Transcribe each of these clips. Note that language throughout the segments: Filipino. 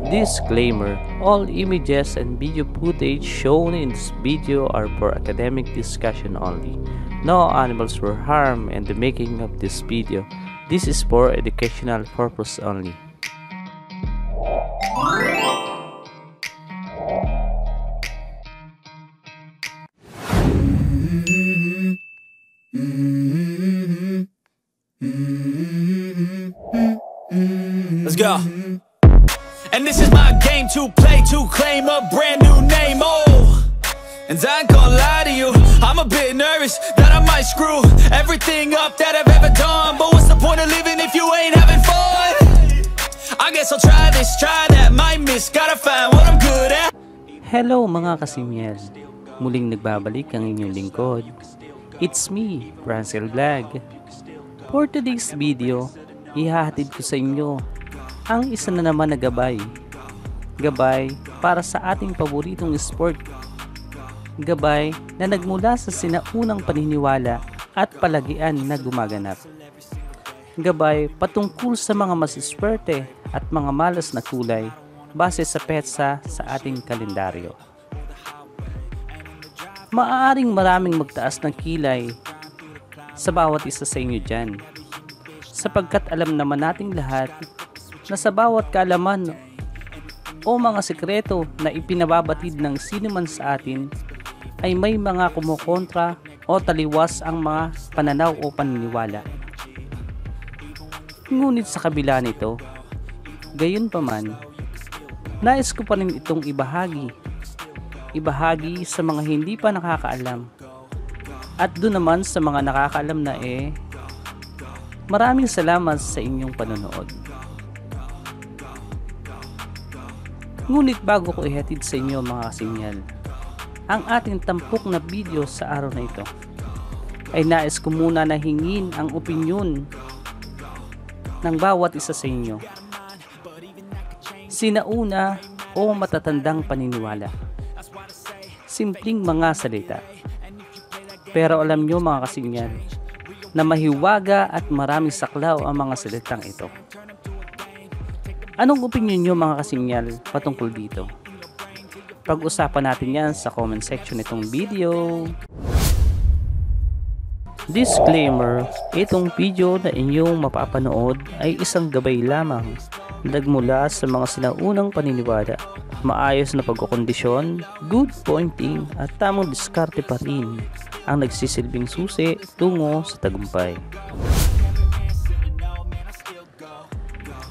Disclaimer: all images and video footage shown in this video are for academic discussion only. No animals were harmed in the making of this video. This is for educational purpose only. Let's go. And this is my game to play, to claim a brand new name. Oh, and I ain't gonna lie to you, I'm a bit nervous that I might screw everything up that I've ever done. But what's the point of living if you ain't having fun? I guess I'll try this, try that, might miss, gotta find what I'm good at. Hello mga kasimyas, muling nagbabalik ang inyong lingkod. It's me, Francel Vlog. For today's video, ihahatid ko sa inyo ang isa na naman na gabay para sa ating paboritong sport. Gabay na nagmula sa sinaunang paniniwala at palagian na gumaganap. Gabay patungkol sa mga masiswerte at mga malas na kulay base sa petsa sa ating kalendaryo. Maaaring maraming magtaas ng kilay sa bawat isa sa inyo dyan, sapagkat alam naman nating lahat na sa bawat kaalaman o mga sekreto na ipinababatid ng sino man sa atin ay may mga kumukontra o taliwas ang mga pananaw o paniniwala. Ngunit sa kabila nito, gayon pa man, nais ko pa rin itong ibahagi sa mga hindi pa nakakaalam. At doon naman sa mga nakakaalam na maraming salamat sa inyong panonood. Ngunit bago ko ihatid sa inyo mga kasinyal ang ating tampok na video sa araw na ito, ay nais ko muna na hingin ang opinyon ng bawat isa sa inyo. Sinauna o matatandang paniniwala. Simpleng mga salita. Pero alam nyo mga kasinyal na mahiwaga at maraming saklaw ang mga salitang ito. Anong opinion nyo mga kasinyal patungkol dito? Pag-usapan natin yan sa comment section nitong video. Disclaimer: itong video na inyong mapapanood ay isang gabay lamang nagmula sa mga sinaunang paniniwala. Maayos na pagkukondisyon, good pointing at tamang diskarte pa rin ang nagsisilbing susi tungo sa tagumpay.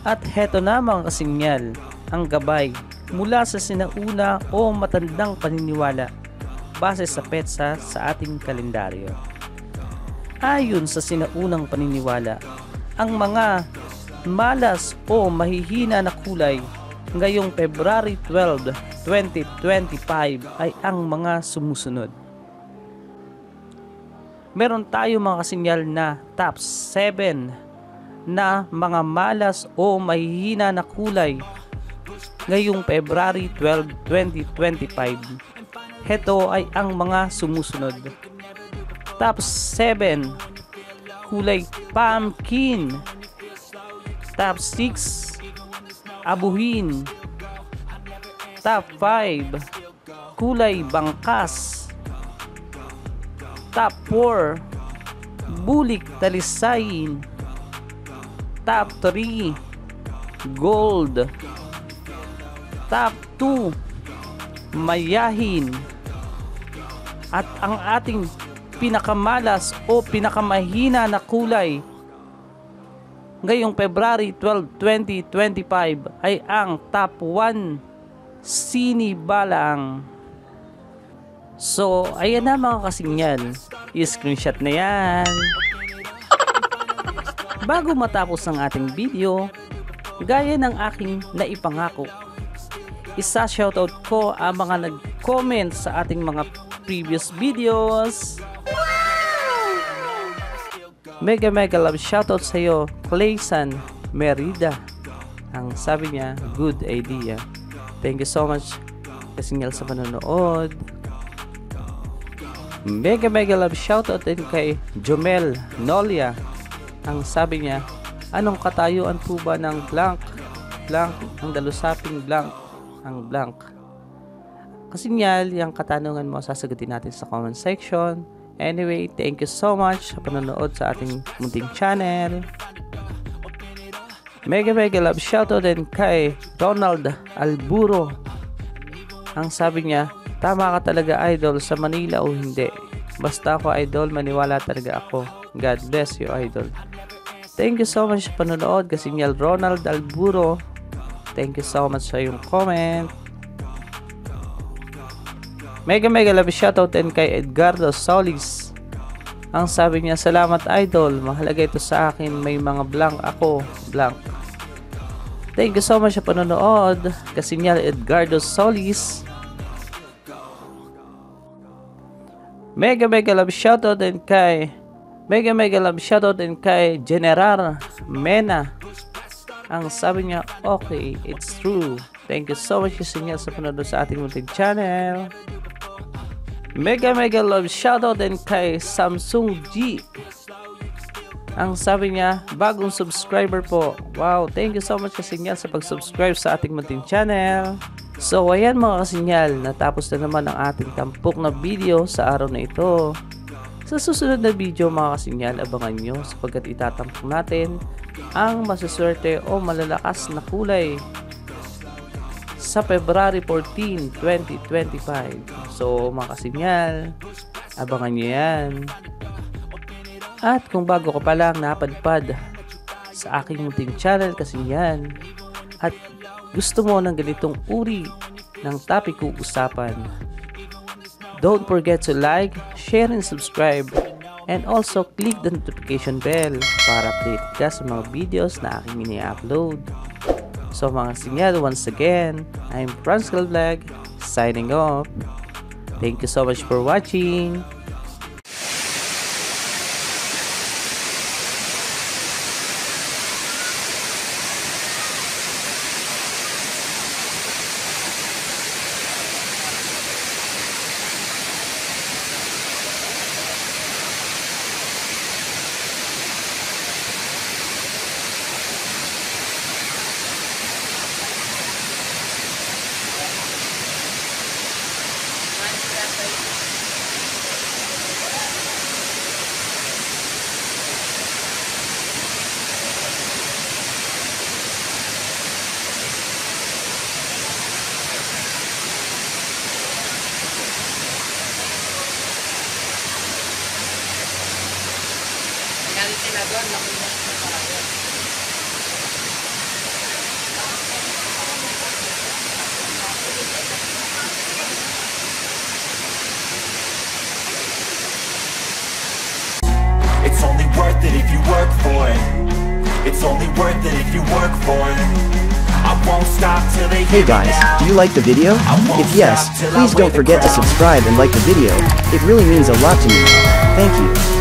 At heto na mga kasinyal, ang gabay mula sa sinauna o matandang paniniwala base sa petsa sa ating kalendaryo. Ayon sa sinaunang paniniwala, ang mga malas o mahihina na kulay ngayong February 12, 2025 ay ang mga sumusunod. Meron tayo mga kasinyal na top 7 na mga malas o mahihina na kulay ngayong February 12, 2025. Heto ay ang mga sumusunod. Top 7, kulay pumpkin. Top 6, abuhin. Top 5, kulay bangkas. Top 4, bulik talisayin. Top 3, gold. Top 2, mayahin. At ang ating pinakamalas o pinakamahina na kulay ngayong February 12, 2025 ay ang top 1, sinibalang. So, ayan na mga kasinyal, i-screenshot na yan. Bago matapos ang ating video, gaya ng aking naipangako, isa-shoutout ko ang mga nag-comment sa ating mga previous videos. Mega love shoutout sa iyo, Clayson Merida. Ang sabi niya, good idea. Thank you so much kasinyal sa panonood. Mega love shoutout din kay Jomel Nolia. Ang sabi niya, anong katayuan po ba ng blank? blank, ang dalusaping blank, ang blank. Kasinyal, yung katanungan mo, sasagutin natin sa comment section. Anyway, thank you so much sa panonood sa ating munting channel. Mega love shoutout din kay Ronald Alburo. Ang sabi niya, tama ka talaga idol, sa Manila o hindi. Basta ako idol, maniwala talaga ako. God bless you idol. Thank you so much sa panonood, Kasinyal Ronald Alburo. Thank you so much sa iyong comment. Mega love shoutout din kay Edgardo Solis. Ang sabi niya, salamat idol, mahalaga ito sa akin, may mga blank ako, blank. Thank you so much sa panonood, Kasinyal Edgardo Solis. Mega love shoutout din kay General Mena. Ang sabi niya, okay, it's true. Thank you so much Kasinyal sa panonood sa ating munting channel. Mega love shoutout din kay Samsung G. Ang sabi niya, bagong subscriber po. Wow, thank you so much Kasinyal sa pag-subscribe sa ating munting channel. So ayan mga Kasinyal, natapos na naman ang ating tampok na video sa araw na ito. Sa susunod na video mga Kasinyal, abangan nyo sapagkat itatampok natin ang masaswerte o malalakas na kulay sa February 14, 2025. So mga Kasinyal, abangan nyo yan. At kung bago ka pa lang napadpad sa aking munting channel Kasinyal at gusto mo ng ganitong uri ng topic usapan, don't forget to like, share, and subscribe, and also click the notification bell para update ka sa mga videos na aking ini-upload. So mga Kasinyal, once again, I'm Franskal Vlog, signing off. Thank you so much for watching. It's only worth it if you work for it. It's only worth it if you work for it. I won't stop till they Hey guys, do you like the video? If yes, please don't forget to subscribe and like the video. It really means a lot to me. Thank you.